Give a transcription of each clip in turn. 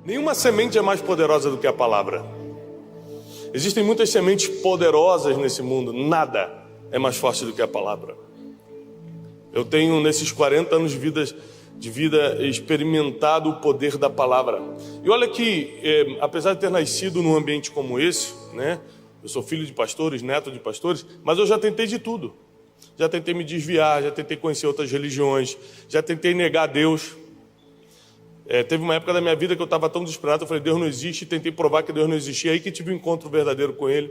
Nenhuma semente é mais poderosa do que a palavra. Existem muitas sementes poderosas nesse mundo, nada é mais forte do que a palavra. Eu tenho, nesses 40 anos de vida, experimentado o poder da palavra. E olha que, apesar de ter nascido num ambiente como esse, né? Eu sou filho de pastores, neto de pastores, mas eu já tentei de tudo. Já tentei me desviar, já tentei conhecer outras religiões, já tentei negar Deus. Teve uma época da minha vida que eu estava tão desesperado, eu falei, Deus não existe, e tentei provar que Deus não existia, aí que tive um encontro verdadeiro com Ele.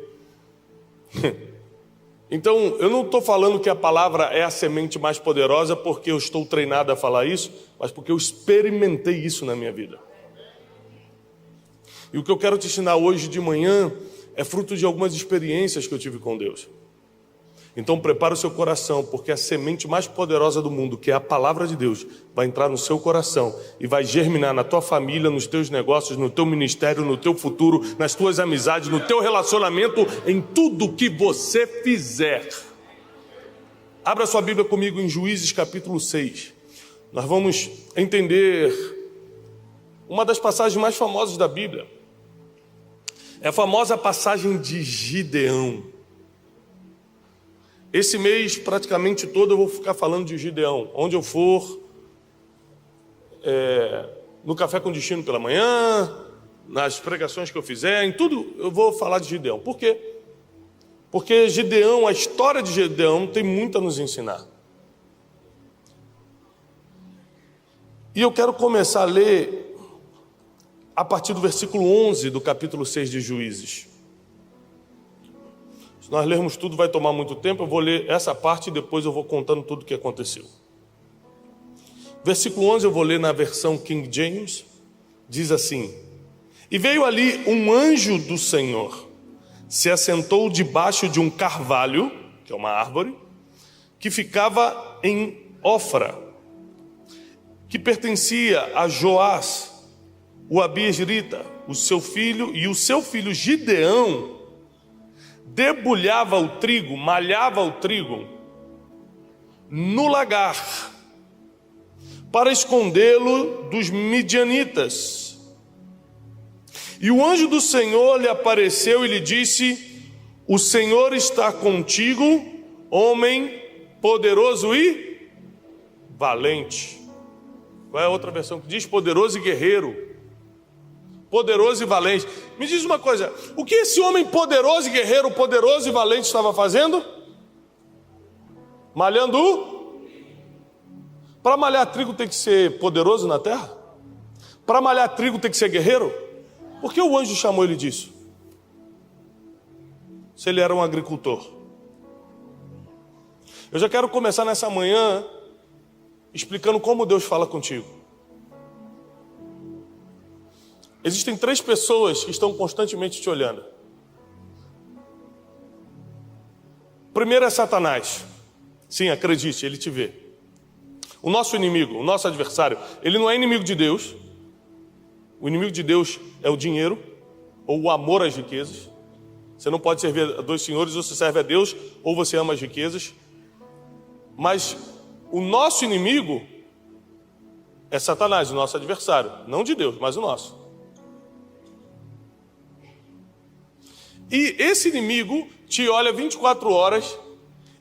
Então, eu não estou falando que a palavra é a semente mais poderosa porque eu estou treinado a falar isso, mas porque eu experimentei isso na minha vida. E o que eu quero te ensinar hoje de manhã é fruto de algumas experiências que eu tive com Deus. Então prepara o seu coração, porque a semente mais poderosa do mundo, que é a palavra de Deus, vai entrar no seu coração e vai germinar na tua família, nos teus negócios, no teu ministério, no teu futuro, nas tuas amizades, no teu relacionamento, em tudo que você fizer. Abra sua Bíblia comigo em Juízes capítulo 6. Nós vamos entender uma das passagens mais famosas da Bíblia. É a famosa passagem de Gideão. Esse mês, praticamente todo, eu vou ficar falando de Gideão. Onde eu for, no Café com Destino pela manhã, nas pregações que eu fizer, em tudo eu vou falar de Gideão. Por quê? Porque Gideão, a história de Gideão tem muito a nos ensinar. E eu quero começar a ler a partir do versículo 11 do capítulo 6 de Juízes. Se nós lermos tudo vai tomar muito tempo, eu vou ler essa parte e depois eu vou contando tudo o que aconteceu. Versículo 11 eu vou ler na versão King James, diz assim: E veio ali um anjo do Senhor, se assentou debaixo de um carvalho, que é uma árvore, que ficava em Ofra, que pertencia a Joás, o abiezrita, o seu filho, e o seu filho Gideão debulhava o trigo, malhava o trigo no lagar para escondê-lo dos midianitas. E o anjo do Senhor lhe apareceu e lhe disse: O Senhor está contigo, homem poderoso e valente. Qual é a outra versão que diz? Poderoso e guerreiro. Poderoso e valente. Me diz uma coisa, o que esse homem poderoso e guerreiro, poderoso e valente estava fazendo? Malhando. Para malhar trigo tem que ser poderoso na terra? Para malhar trigo tem que ser guerreiro? Por que o anjo chamou ele disso? Se ele era um agricultor. Eu já quero começar nessa manhã explicando como Deus fala contigo. Existem 3 pessoas que estão constantemente te olhando. Primeiro é Satanás. Sim, acredite, ele te vê. O nosso inimigo, o nosso adversário, ele não é inimigo de Deus. O inimigo de Deus é o dinheiro ou o amor às riquezas. Você não pode servir a 2 senhores, ou você serve a Deus ou você ama as riquezas. Mas o nosso inimigo é Satanás, o nosso adversário. Não de Deus, mas o nosso. E esse inimigo te olha 24 horas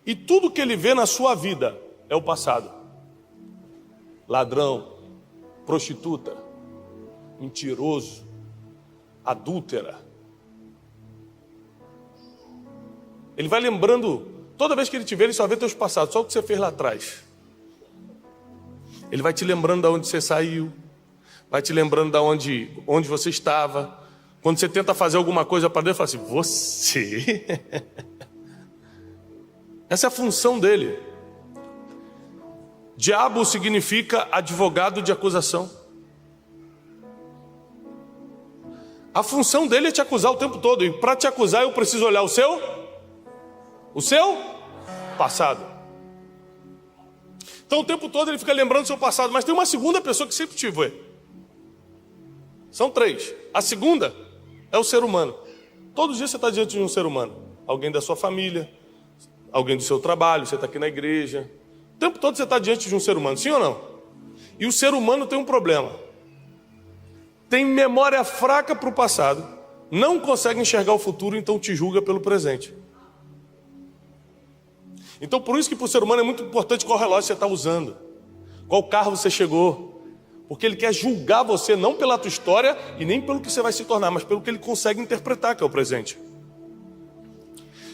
e tudo que ele vê na sua vida é o passado. Ladrão, prostituta, mentiroso, adúltera. Ele vai lembrando, toda vez que ele te vê, ele só vê teus passados, só o que você fez lá atrás. Ele vai te lembrando de onde você saiu, vai te lembrando de onde você estava. Quando você tenta fazer alguma coisa para Deus, fala assim, você? Essa é a função dele. Diabo significa advogado de acusação. A função dele é te acusar o tempo todo. E para te acusar eu preciso olhar o seu passado. Então o tempo todo ele fica lembrando do seu passado. Mas tem uma segunda pessoa que sempre te vê. São 3. A segunda é o ser humano. Todos os dias você está diante de um ser humano. Alguém da sua família, alguém do seu trabalho, você está aqui na igreja. O tempo todo você está diante de um ser humano, sim ou não? E o ser humano tem um problema. tem memória fraca para o passado, não consegue enxergar o futuro, então te julga pelo presente. Então por isso que para o ser humano é muito importante qual relógio você está usando, qual carro você chegou, porque ele quer julgar você não pela tua história e nem pelo que você vai se tornar, mas pelo que ele consegue interpretar, que é o presente.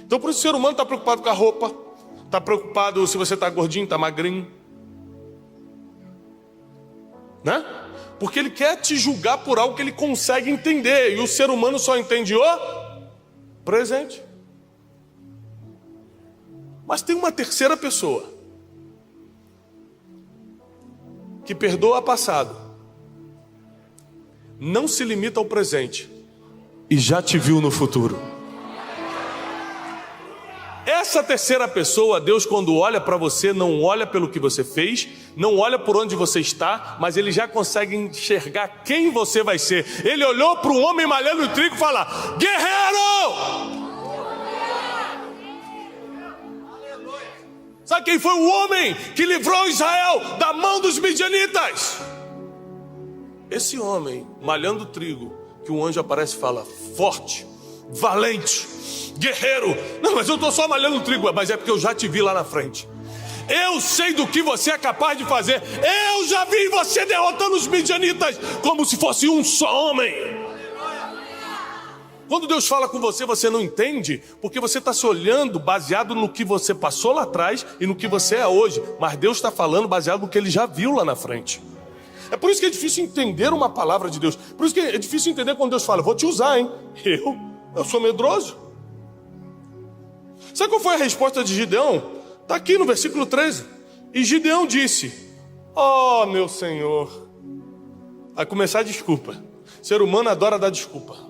Então por isso o ser humano está preocupado com a roupa, está preocupado se você está gordinho, está magrinho, né? Porque ele quer te julgar por algo que ele consegue entender, e o ser humano só entende o presente. Mas tem uma terceira pessoa que perdoa o passado, não se limita ao presente e já te viu no futuro. Essa terceira pessoa, Deus, quando olha para você, não olha pelo que você fez, não olha por onde você está, mas ele já consegue enxergar quem você vai ser. Ele olhou para um homem malhando trigo e fala: guerreiro! Sabe quem foi o homem que livrou Israel da mão dos midianitas? Esse homem malhando trigo, que um anjo aparece e fala: forte, valente, guerreiro. Não, mas eu estou só malhando trigo. Mas é porque eu já te vi lá na frente. Eu sei do que você é capaz de fazer. Eu já vi você derrotando os midianitas como se fosse um só homem. Quando Deus fala com você, você não entende, porque você está se olhando baseado no que você passou lá atrás e no que você é hoje. Mas Deus está falando baseado no que Ele já viu lá na frente. É por isso que é difícil entender uma palavra de Deus. Por isso que é difícil entender quando Deus fala: vou te usar, hein? Eu sou medroso. Sabe qual foi a resposta de Gideão? Está aqui no versículo 13. E Gideão disse: ó meu Senhor. Vai começar a desculpa. O ser humano adora dar desculpa.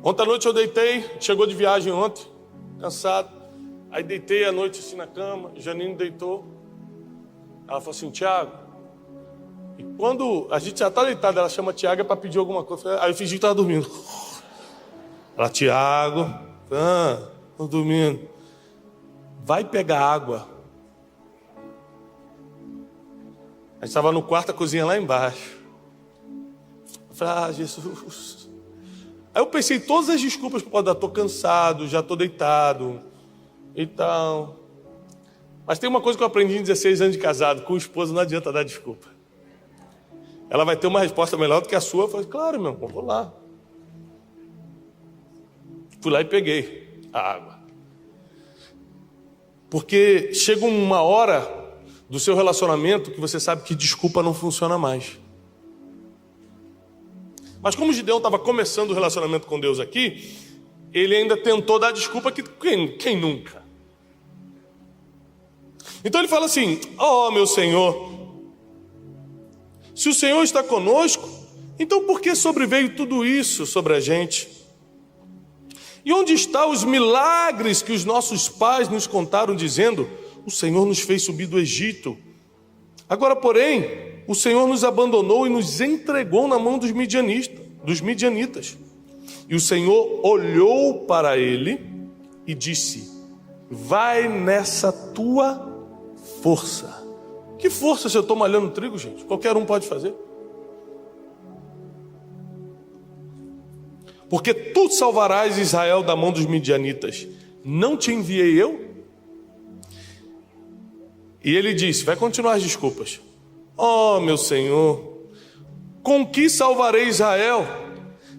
Ontem à noite eu deitei, chegou de viagem ontem, cansado. Aí deitei à noite assim na cama, Janine deitou. Ela falou assim: Tiago. E quando a gente já está deitado, ela chama Tiago para pedir alguma coisa. Aí eu fingi que estava dormindo. Ela: Tiago, estou dormindo. Vai pegar água. A gente estava no quarto, a cozinha lá embaixo. Eu falei: Jesus. Aí eu pensei todas as desculpas que eu posso dar. Estou cansado, já estou deitado e tal. Mas tem uma coisa que eu aprendi em 16 anos de casado: com o esposo não adianta dar desculpa. Ela vai ter uma resposta melhor do que a sua. Eu falei: claro, meu irmão, vou lá. Fui lá e peguei a água. Porque chega uma hora do seu relacionamento que você sabe que desculpa não funciona mais. Mas como Gideão estava começando o relacionamento com Deus aqui, ele ainda tentou dar desculpa, que quem nunca? Então ele fala assim: ó meu Senhor, se o Senhor está conosco, então por que sobreveio tudo isso sobre a gente? E onde estão os milagres que os nossos pais nos contaram, dizendo: o Senhor nos fez subir do Egito? Agora, porém, o Senhor nos abandonou e nos entregou na mão dos midianitas. E o Senhor olhou para ele e disse: vai nessa tua força. Que força se eu estou malhando trigo, gente? Qualquer um pode fazer. Porque tu salvarás Israel da mão dos midianitas. Não te enviei eu? E ele disse: vai continuar as desculpas. ó meu Senhor, com que salvarei Israel,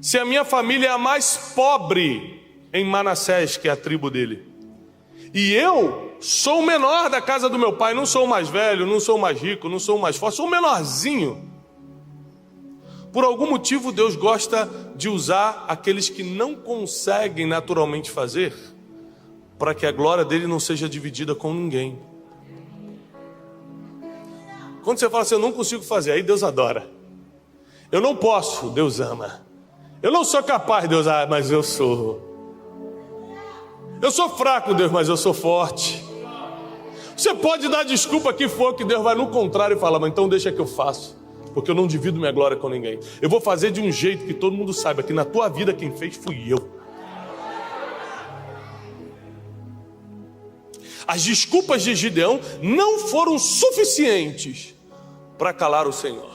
se a minha família é a mais pobre em Manassés, que é a tribo dele? E eu sou o menor da casa do meu pai, não sou o mais velho, não sou o mais rico, não sou o mais forte, sou o menorzinho. Por algum motivo Deus gosta de usar aqueles que não conseguem naturalmente fazer, para que a glória dele não seja dividida com ninguém. Quando você fala assim, eu não consigo fazer, aí Deus adora. Eu não posso, Deus ama. Eu não sou capaz, Deus, mas eu sou. Eu sou fraco, Deus, mas eu sou forte. Você pode dar desculpa que for, que Deus vai no contrário e falar, mas então deixa que eu faço, porque eu não divido minha glória com ninguém. Eu vou fazer de um jeito que todo mundo saiba que na tua vida quem fez fui eu. As desculpas de Gideão não foram suficientes para calar o Senhor.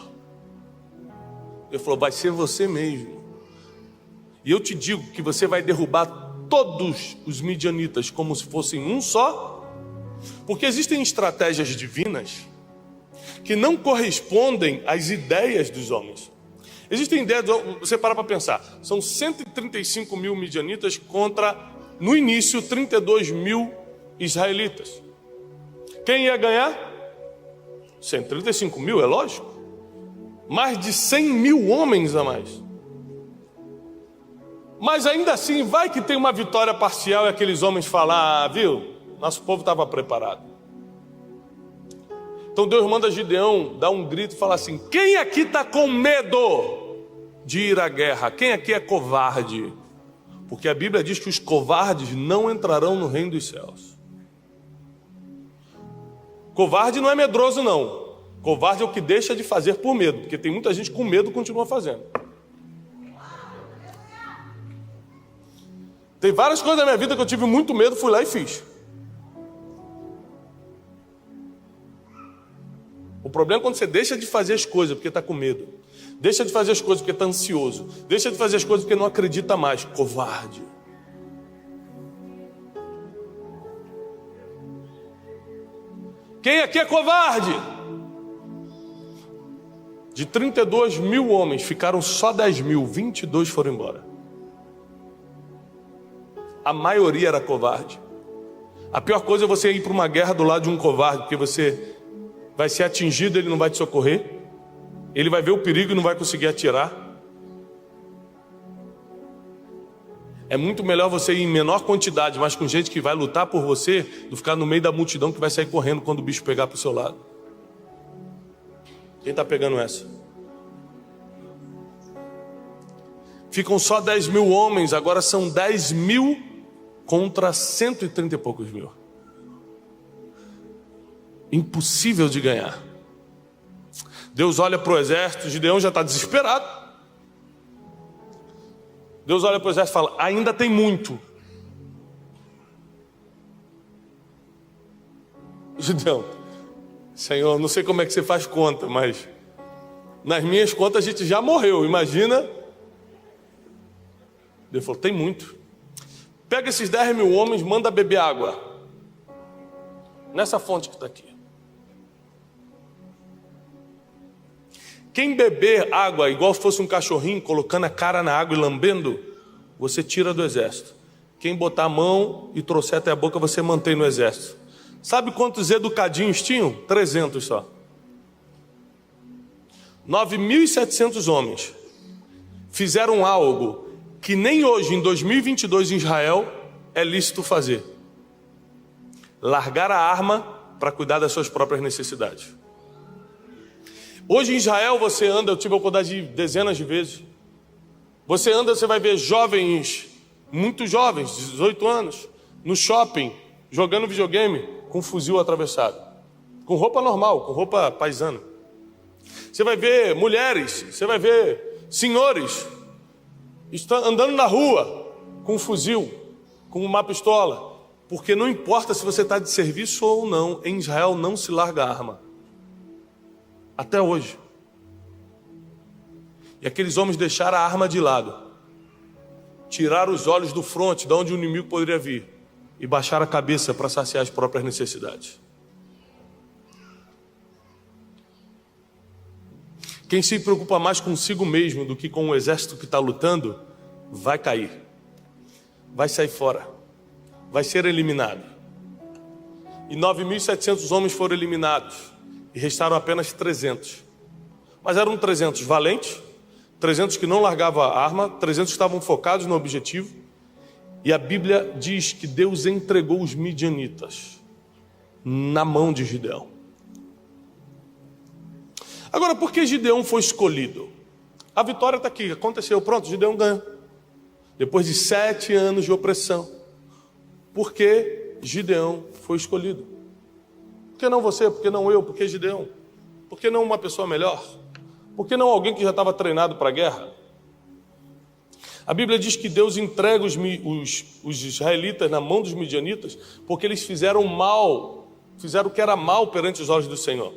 Ele falou: vai ser você mesmo. E eu te digo que você vai derrubar todos os midianitas como se fossem um só, porque existem estratégias divinas que não correspondem às ideias dos homens. Existem ideias, você para pensar, são 135 mil midianitas contra, no início, 32 mil israelitas. Quem ia ganhar? 135 mil, é lógico. Mais de 100 mil homens a mais. Mas ainda assim, vai que tem uma vitória parcial e aqueles homens falam: ah, viu, nosso povo estava preparado. Então Deus manda Gideão dar um grito e falar assim: quem aqui está com medo de ir à guerra? Quem aqui é covarde? Porque a Bíblia diz que os covardes não entrarão no reino dos céus. Covarde não é medroso, não. Covarde é o que deixa de fazer por medo, porque tem muita gente com medo e continua fazendo. Tem várias coisas na minha vida que eu tive muito medo, fui lá e fiz. O problema é quando você deixa de fazer as coisas porque está com medo. Deixa de fazer as coisas porque está ansioso. Deixa de fazer as coisas porque não acredita mais. Covarde. Quem aqui é covarde? De 32 mil homens, ficaram só 10 mil, 22 foram embora. A maioria era covarde. A pior coisa é você ir para uma guerra do lado de um covarde, porque você vai ser atingido, ele não vai te socorrer. Ele vai ver o perigo e não vai conseguir atirar. É muito melhor você ir em menor quantidade, mas com gente que vai lutar por você, do que ficar no meio da multidão que vai sair correndo quando o bicho pegar para o seu lado. Quem está pegando essa? Ficam só 10 mil homens, agora são 10 mil contra 130 e poucos mil. Impossível de ganhar. Deus olha para o exército, Gideão já está desesperado. Deus olha para o exército e fala: ainda tem muito. Gideão: Senhor, não sei como é que você faz conta, mas nas minhas contas a gente já morreu, imagina. Deus falou: tem muito. Pega esses 10 mil homens, manda beber água nessa fonte que está aqui. Quem beber água igual se fosse um cachorrinho, colocando a cara na água e lambendo, você tira do exército. Quem botar a mão e trouxer até a boca, você mantém no exército. Sabe quantos educadinhos tinham? 300 só. 9.700 homens fizeram algo que nem hoje, em 2022, em Israel, é lícito fazer: largar a arma para cuidar das suas próprias necessidades. Hoje em Israel você anda, eu tive a oportunidade de ir dezenas de vezes. Você anda, você vai ver jovens, muito jovens, 18 anos, no shopping, jogando videogame com um fuzil atravessado, com roupa normal, com roupa paisana. Você vai ver mulheres, você vai ver senhores andando na rua com um fuzil, com uma pistola, porque não importa se você está de serviço ou não, em Israel não se larga a arma. Até hoje. E aqueles homens deixaram a arma de lado, tiraram os olhos do fronte, de onde o inimigo poderia vir, e baixaram a cabeça para saciar as próprias necessidades. Quem se preocupa mais consigo mesmo do que com o exército que está lutando, vai cair, vai sair fora, vai ser eliminado. E 9.700 homens foram eliminados, e restaram apenas 300. Mas eram 300 valentes, 300 que não largavam a arma, 300 que estavam focados no objetivo. E a Bíblia diz que Deus entregou os midianitas na mão de Gideão. Agora, por que Gideão foi escolhido? A vitória está aqui, aconteceu, pronto, Gideão ganhou. Depois de 7 anos de opressão. Por que Gideão foi escolhido? Por que não você? Por que não eu? Por que Gideão? Por que não uma pessoa melhor? Por que não alguém que já estava treinado para a guerra? A Bíblia diz que Deus entrega os israelitas na mão dos midianitas porque eles fizeram mal, fizeram o que era mal perante os olhos do Senhor.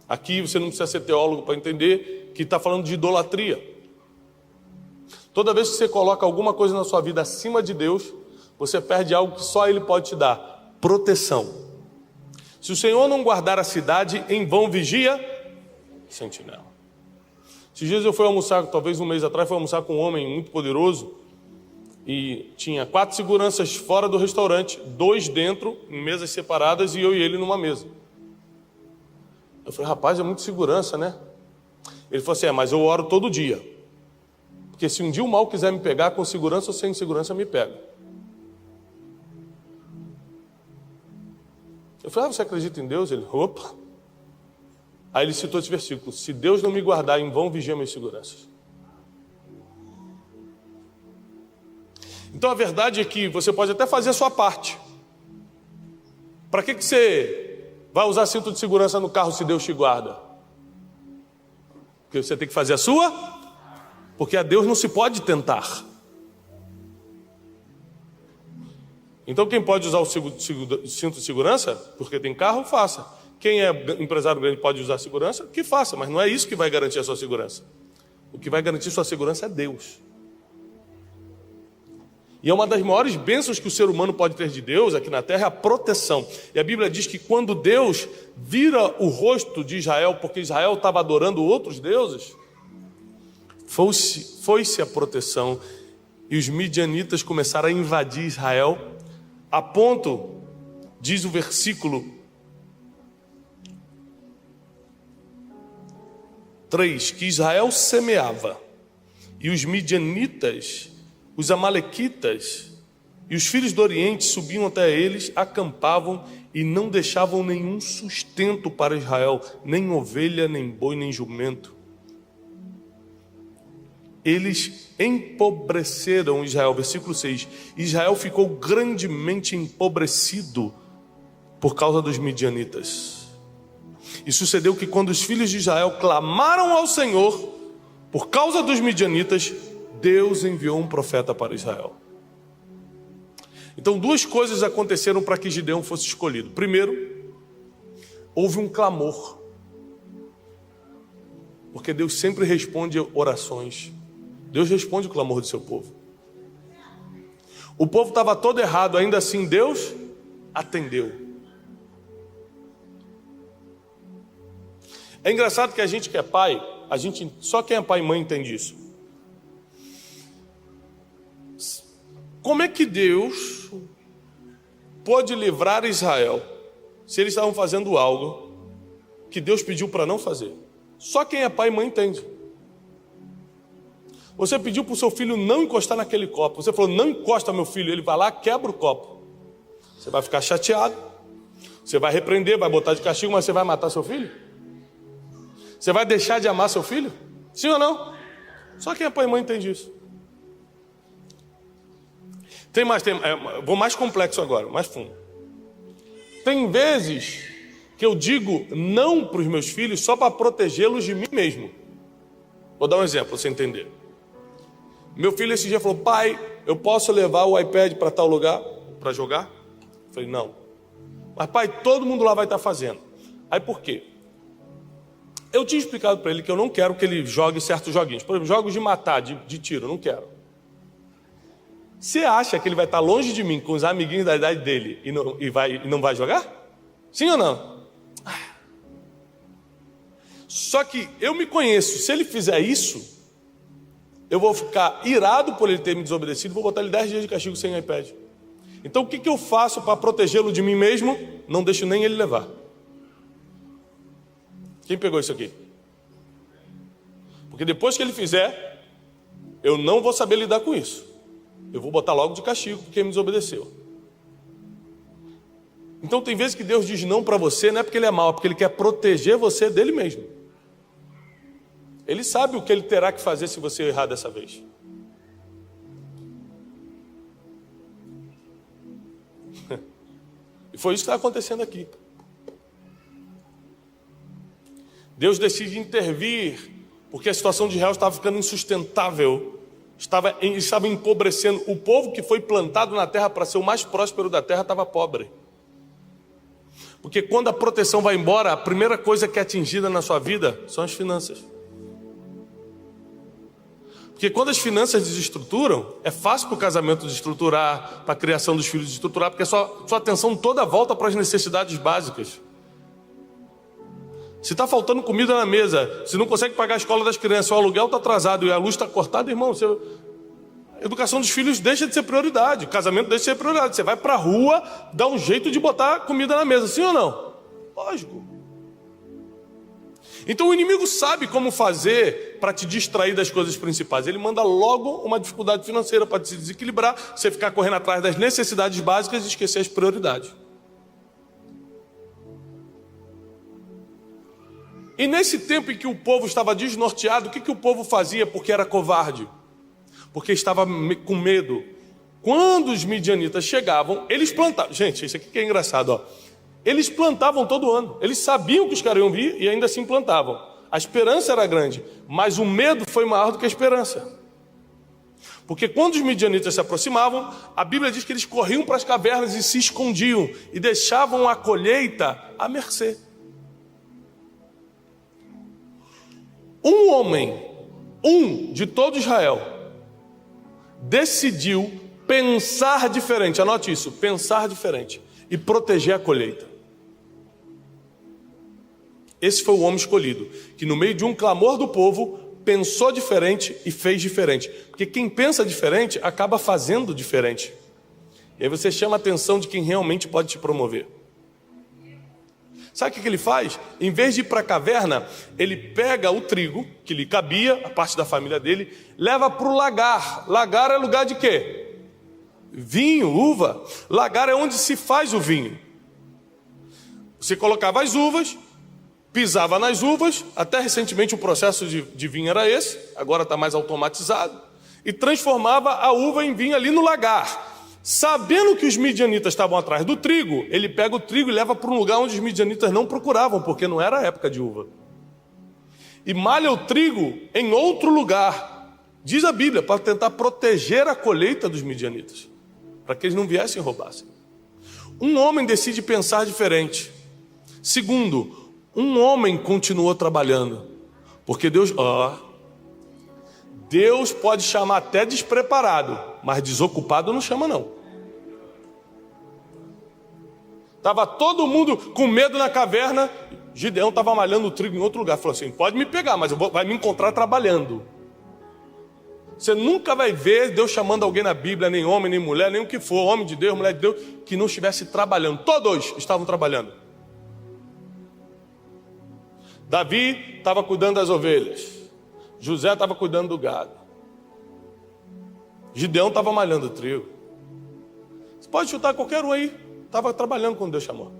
Aqui você não precisa ser teólogo para entender que está falando de idolatria. Toda vez que você coloca alguma coisa na sua vida acima de Deus, você perde algo que só Ele pode te dar: proteção. Se o Senhor não guardar a cidade, em vão vigia sentinela. Esses dias eu fui almoçar, talvez um mês atrás, fui almoçar com um homem muito poderoso e tinha 4 seguranças fora do restaurante, 2 dentro, em mesas separadas, e eu e ele numa mesa. Eu falei: rapaz, é muito segurança, né? Ele falou assim: mas eu oro todo dia, porque se um dia o mal quiser me pegar, com segurança ou sem segurança me pega. Eu falei: você acredita em Deus? Ele: opa. Aí ele citou esse versículo: se Deus não me guardar, em vão vigia minhas seguranças. Então a verdade é que você pode até fazer a sua parte. Para que você vai usar cinto de segurança no carro se Deus te guarda? Porque você tem que fazer a sua, porque a Deus não se pode tentar. Então quem pode usar o cinto de segurança, porque tem carro, faça. Quem é empresário grande pode usar segurança, que faça, mas não é isso que vai garantir a sua segurança. O que vai garantir a sua segurança é Deus. E é uma das maiores bênçãos que o ser humano pode ter de Deus aqui na terra, é a proteção. E a Bíblia diz que quando Deus vira o rosto de Israel, porque Israel estava adorando outros deuses, foi-se a proteção, e os midianitas começaram a invadir Israel, a ponto, diz o versículo 3, que Israel semeava, e os midianitas, os amalequitas e os filhos do Oriente subiam até eles, acampavam e não deixavam nenhum sustento para Israel, nem ovelha, nem boi, nem jumento. Eles empobreceram Israel, versículo 6. Israel ficou grandemente empobrecido por causa dos midianitas. E sucedeu que quando os filhos de Israel clamaram ao Senhor por causa dos midianitas, Deus enviou um profeta para Israel. Então 2 coisas aconteceram para que Gideão fosse escolhido. Primeiro, houve um clamor, porque Deus sempre responde orações. Deus responde o clamor do seu povo. O povo estava todo errado, ainda assim Deus atendeu. É engraçado que a gente que é pai, só quem é pai e mãe entende isso. Como é que Deus pode livrar Israel se eles estavam fazendo algo que Deus pediu para não fazer? Só quem é pai e mãe entende. Você pediu para o seu filho não encostar naquele copo. Você falou: não encosta, meu filho. Ele vai lá, quebra o copo. Você vai ficar chateado. Você vai repreender, vai botar de castigo, mas você vai matar seu filho? Você vai deixar de amar seu filho? Sim ou não? Só quem é pai e mãe entende isso. Vou mais complexo agora, mais fundo. Tem vezes que eu digo não para os meus filhos só para protegê-los de mim mesmo. Vou dar um exemplo para você entender. Meu filho esse dia falou: pai, eu posso levar o iPad para tal lugar para jogar? Eu falei: não. Mas pai, todo mundo lá vai estar fazendo. Aí por quê? Eu tinha explicado para ele que eu não quero que ele jogue certos joguinhos. Por exemplo, jogos de matar, de tiro, eu não quero. Você acha que ele vai estar longe de mim com os amiguinhos da idade dele e não vai jogar? Sim ou não? Só que eu me conheço. Se ele fizer isso, eu vou ficar irado por ele ter me desobedecido, vou botar ele 10 dias de castigo sem iPad. Então o que eu faço para protegê-lo de mim mesmo? Não deixo nem ele levar. Quem pegou isso aqui? Porque depois que ele fizer, eu não vou saber lidar com isso. Eu vou botar logo de castigo porque ele me desobedeceu. Então tem vezes que Deus diz não para você, não é porque ele é mau, é porque ele quer proteger você dele mesmo. Ele sabe o que ele terá que fazer se você errar dessa vez. E foi isso que está acontecendo aqui. Deus decide intervir, porque a situação de Israel estava ficando insustentável. estava empobrecendo. O povo que foi plantado na terra para ser o mais próspero da terra estava pobre. Porque quando a proteção vai embora, a primeira coisa que é atingida na sua vida são as finanças. Porque quando as finanças desestruturam, é fácil para o casamento desestruturar, para a criação dos filhos desestruturar, porque a sua atenção toda volta para as necessidades básicas. Se está faltando comida na mesa, se não consegue pagar a escola das crianças, o aluguel está atrasado e a luz está cortada, irmão, a educação dos filhos deixa de ser prioridade, o casamento deixa de ser prioridade. Você vai para a rua, dá um jeito de botar comida na mesa, sim ou não? Lógico. Então o inimigo sabe como fazer para te distrair das coisas principais. Ele manda logo uma dificuldade financeira para te desequilibrar, você ficar correndo atrás das necessidades básicas e esquecer as prioridades. E nesse tempo em que o povo estava desnorteado, o que o povo fazia porque era covarde? Porque estava com medo. Quando os midianitas chegavam, eles plantavam. Gente, isso aqui que é engraçado, ó. Eles plantavam todo ano. Eles sabiam que os caras iam vir e ainda assim plantavam. A esperança era grande, mas o medo foi maior do que a esperança. Porque quando os midianitas se aproximavam, a Bíblia diz que eles corriam para as cavernas e se escondiam e deixavam a colheita à mercê. Um homem, de todo Israel, decidiu pensar diferente, anote isso, pensar diferente e proteger a colheita. Esse foi o homem escolhido, que no meio de um clamor do povo, pensou diferente e fez diferente. Porque quem pensa diferente, acaba fazendo diferente. E aí você chama a atenção de quem realmente pode te promover. Sabe o que ele faz? Em vez de ir para a caverna, ele pega o trigo, que lhe cabia, a parte da família dele, leva para o lagar. Lagar é lugar de quê? Vinho, uva. Lagar é onde se faz o vinho. Você colocava as uvas, pisava nas uvas, até recentemente o processo de vinho era esse, agora está mais automatizado, e transformava a uva em vinho ali no lagar. Sabendo que os midianitas estavam atrás do trigo, ele pega o trigo e leva para um lugar onde os midianitas não procuravam, porque não era a época de uva. E malha o trigo em outro lugar, diz a Bíblia, para tentar proteger a colheita dos midianitas, para que eles não viessem e roubassem. Um homem decide pensar diferente. Segundo, um homem continuou trabalhando, porque Deus pode chamar até despreparado, mas desocupado não chama não. Estava todo mundo com medo na caverna, Gideão estava malhando o trigo em outro lugar, falou assim, pode me pegar, mas vai me encontrar trabalhando. Você nunca vai ver Deus chamando alguém na Bíblia, nem homem, nem mulher, nem o que for, homem de Deus, mulher de Deus, que não estivesse trabalhando. Todos estavam trabalhando. Davi estava cuidando das ovelhas, José estava cuidando do gado, Gideão estava malhando o trigo. Você pode chutar qualquer um aí, estava trabalhando quando Deus chamou.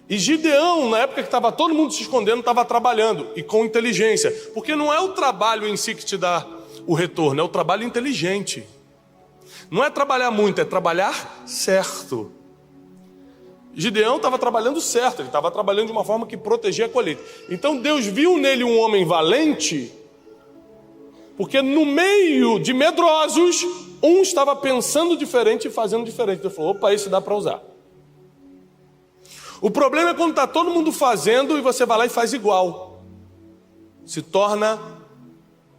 E Gideão, na época que estava todo mundo se escondendo, estava trabalhando, e com inteligência, porque não é o trabalho em si que te dá o retorno, é o trabalho inteligente. Não é trabalhar muito, é trabalhar certo. Gideão estava trabalhando certo, ele estava trabalhando de uma forma que protegia a colheita. Então Deus viu nele um homem valente, porque no meio de medrosos, um estava pensando diferente e fazendo diferente. Ele falou, opa, esse dá para usar. O problema é quando está todo mundo fazendo e você vai lá e faz igual. Se torna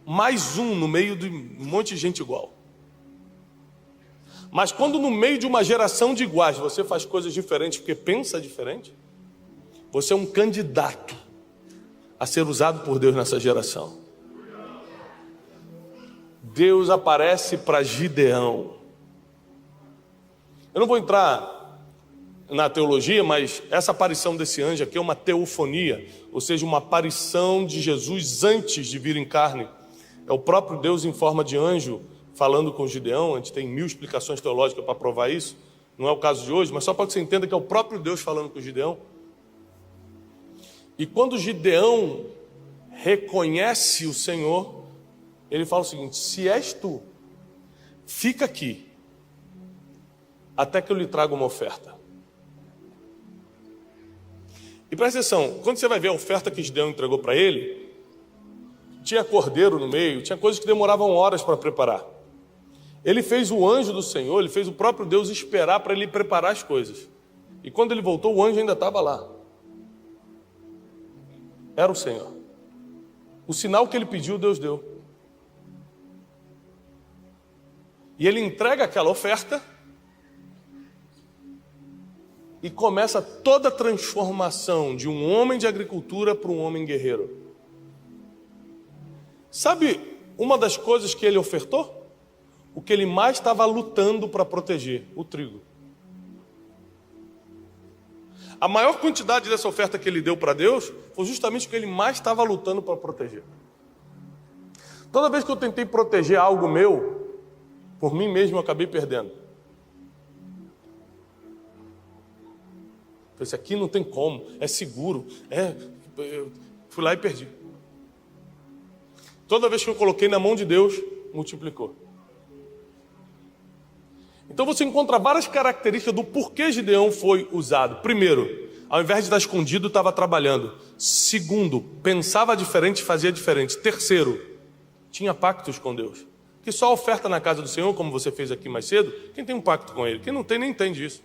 mais um no meio de um monte de gente igual. Mas quando no meio de uma geração de iguais você faz coisas diferentes porque pensa diferente, você é um candidato a ser usado por Deus nessa geração. Deus aparece para Gideão. Eu não vou entrar na teologia, mas essa aparição desse anjo aqui é uma teofonia, ou seja, uma aparição de Jesus antes de vir em carne. É o próprio Deus em forma de anjo falando com Gideão. A gente tem 1000 explicações teológicas para provar isso, não é o caso de hoje, mas só para que você entenda que é o próprio Deus falando com Gideão. E quando Gideão reconhece o Senhor, ele fala o seguinte: se és tu, fica aqui, até que eu lhe traga uma oferta. E presta atenção, quando você vai ver a oferta que Gideão entregou para ele, tinha cordeiro no meio, tinha coisas que demoravam horas para preparar. Ele fez o anjo do Senhor, ele fez o próprio Deus esperar para ele preparar as coisas. E quando ele voltou, o anjo ainda estava lá. Era o Senhor. O sinal que ele pediu, Deus deu. E ele entrega aquela oferta e começa toda a transformação de um homem de agricultura para um homem guerreiro. Sabe uma das coisas que ele ofertou? O que ele mais estava lutando para proteger, o trigo. A maior quantidade dessa oferta que ele deu para Deus foi justamente o que ele mais estava lutando para proteger. Toda vez que eu tentei proteger algo meu, por mim mesmo eu acabei perdendo. Esse aqui não tem como, é seguro, fui lá e perdi. Toda vez que eu coloquei na mão de Deus, multiplicou. Então você encontra várias características do porquê Gideão foi usado. Primeiro, ao invés de estar escondido, estava trabalhando. Segundo, pensava diferente, fazia diferente. Terceiro, tinha pactos com Deus. Que só oferta na casa do Senhor, como você fez aqui mais cedo, quem tem um pacto com Ele? Quem não tem, nem entende isso.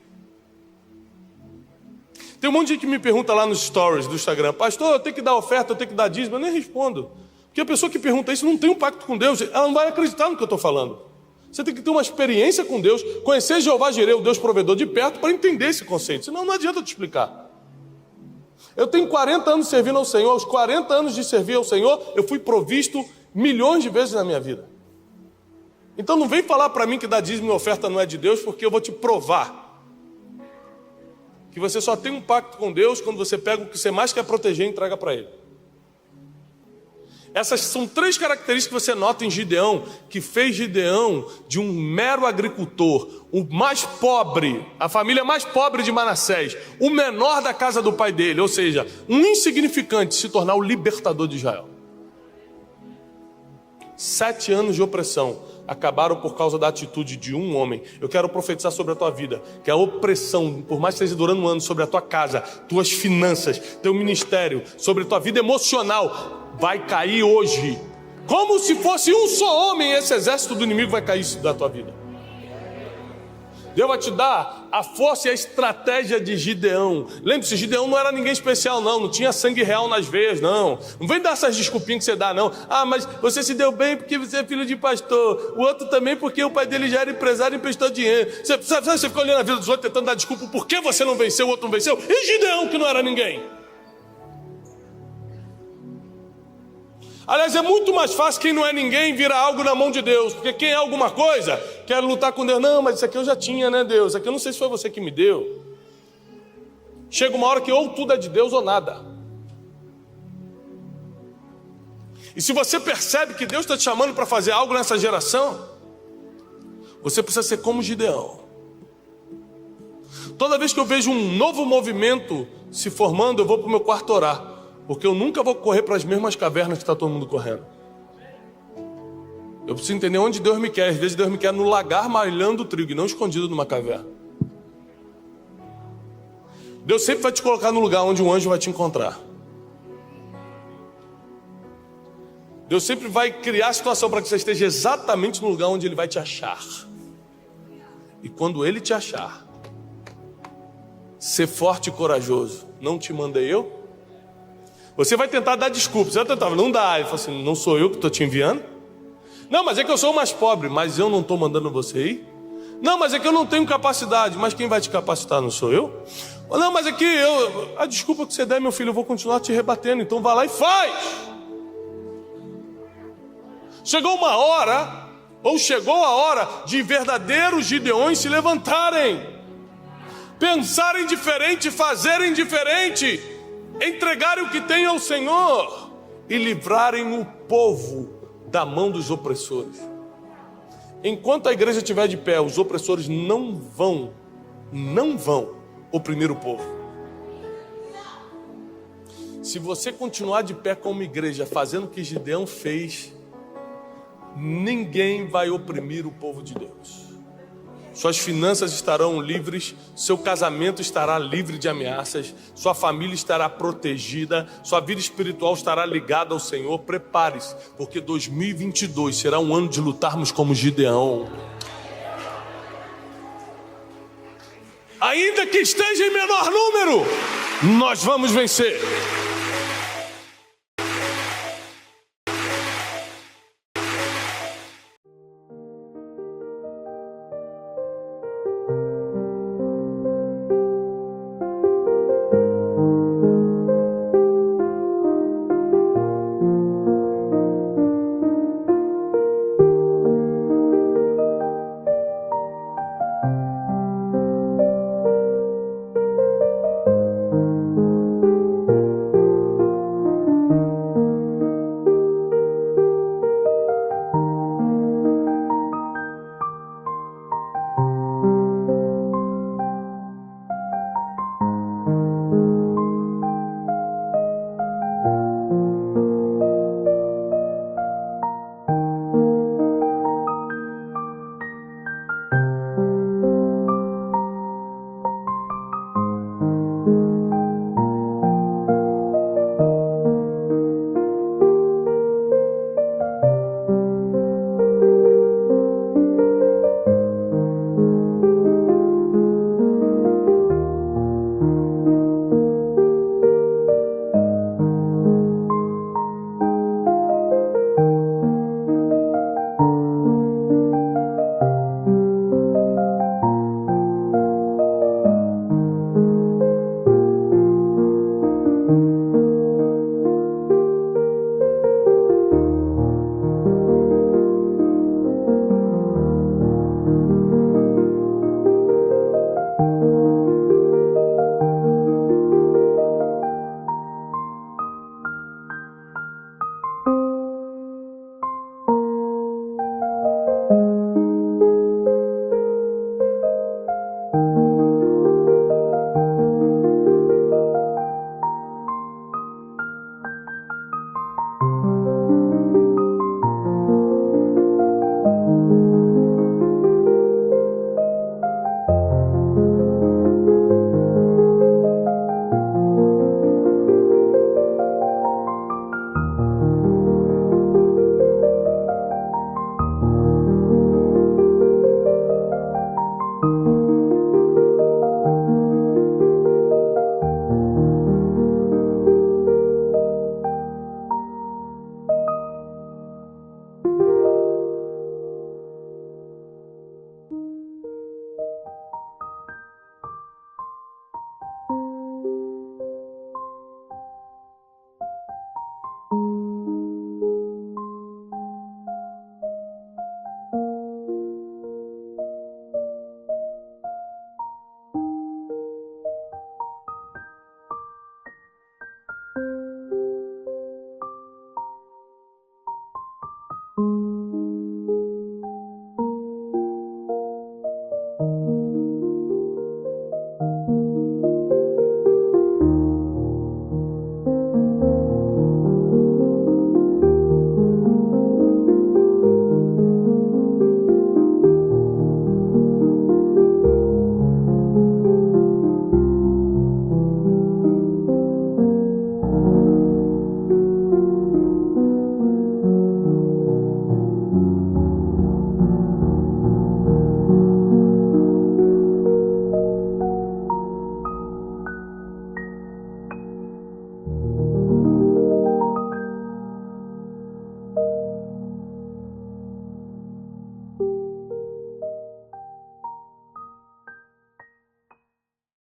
Tem um monte de gente que me pergunta lá nos stories do Instagram: pastor, eu tenho que dar oferta, eu tenho que dar dízimo. Eu nem respondo. Porque a pessoa que pergunta isso não tem um pacto com Deus. Ela não vai acreditar no que eu estou falando. Você tem que ter uma experiência com Deus, conhecer Jeová Jireh, o Deus provedor, de perto, para entender esse conceito. Senão não adianta eu te explicar. Eu tenho 40 anos servindo ao Senhor. Aos 40 anos de servir ao Senhor, eu fui provisto milhões de vezes na minha vida. Então não vem falar para mim que dar dízimo e oferta não é de Deus, porque eu vou te provar que você só tem um pacto com Deus quando você pega o que você mais quer proteger e entrega para Ele. Essas são 3 características que você nota em Gideão, que fez Gideão de um mero agricultor, o mais pobre, a família mais pobre de Manassés, o menor da casa do pai dele, ou seja, um insignificante, se tornar o libertador de Israel. 7 anos de opressão acabaram por causa da atitude de um homem. Eu quero profetizar sobre a tua vida, que a opressão, por mais que esteja durando um ano, sobre a tua casa, tuas finanças, teu ministério, sobre a tua vida emocional, vai cair hoje. Como se fosse um só homem, esse exército do inimigo vai cair da tua vida. Deus vai te dar a força e a estratégia de Gideão. Lembre-se, Gideão não era ninguém especial, não tinha sangue real nas veias, não vem dar essas desculpinhas que você dá, não. Mas você se deu bem porque você é filho de pastor, o outro também porque o pai dele já era empresário e emprestou dinheiro. Você fica olhando a vida dos outros tentando dar desculpa por que você não venceu, o outro não venceu. E Gideão, que não era ninguém? Aliás, é muito mais fácil quem não é ninguém virar algo na mão de Deus, porque quem é alguma coisa quer lutar com Deus. Não, mas isso aqui eu já tinha, né, Deus? Isso aqui eu não sei se foi você que me deu. Chega uma hora que ou tudo é de Deus ou nada. E se você percebe que Deus está te chamando para fazer algo nessa geração, você precisa ser como Gideão. Toda vez que eu vejo um novo movimento se formando, eu vou para o meu quarto orar. Porque eu nunca vou correr para as mesmas cavernas que está todo mundo correndo. Eu preciso entender onde Deus me quer. Às vezes Deus me quer no lagar malhando o trigo e não escondido numa caverna. Deus sempre vai te colocar no lugar onde um anjo vai te encontrar. Deus sempre vai criar a situação para que você esteja exatamente no lugar onde Ele vai te achar. E quando Ele te achar, ser forte e corajoso. Não te mandei eu? Você vai tentar dar desculpas. Você vai tentar, não dá. Ele fala assim: não sou eu que estou te enviando? Não, mas é que eu sou o mais pobre. Mas eu não estou mandando você ir? Não, mas é que eu não tenho capacidade. Mas quem vai te capacitar não sou eu? Não, mas é que a desculpa que você der, meu filho, eu vou continuar te rebatendo. Então vai lá e faz. Chegou uma hora, ou chegou a hora, de verdadeiros Gideões se levantarem, pensarem diferente, fazerem diferente, entregarem o que têm ao Senhor e livrarem o povo da mão dos opressores. Enquanto a igreja estiver de pé, os opressores não vão oprimir o povo. Se você continuar de pé como igreja, fazendo o que Gideão fez, ninguém vai oprimir o povo de Deus. suas finanças estarão livres, seu casamento estará livre de ameaças, sua família estará protegida, sua vida espiritual estará ligada ao Senhor. Prepare-se, porque 2022 será um ano de lutarmos como Gideão. Ainda que esteja em menor número, nós vamos vencer.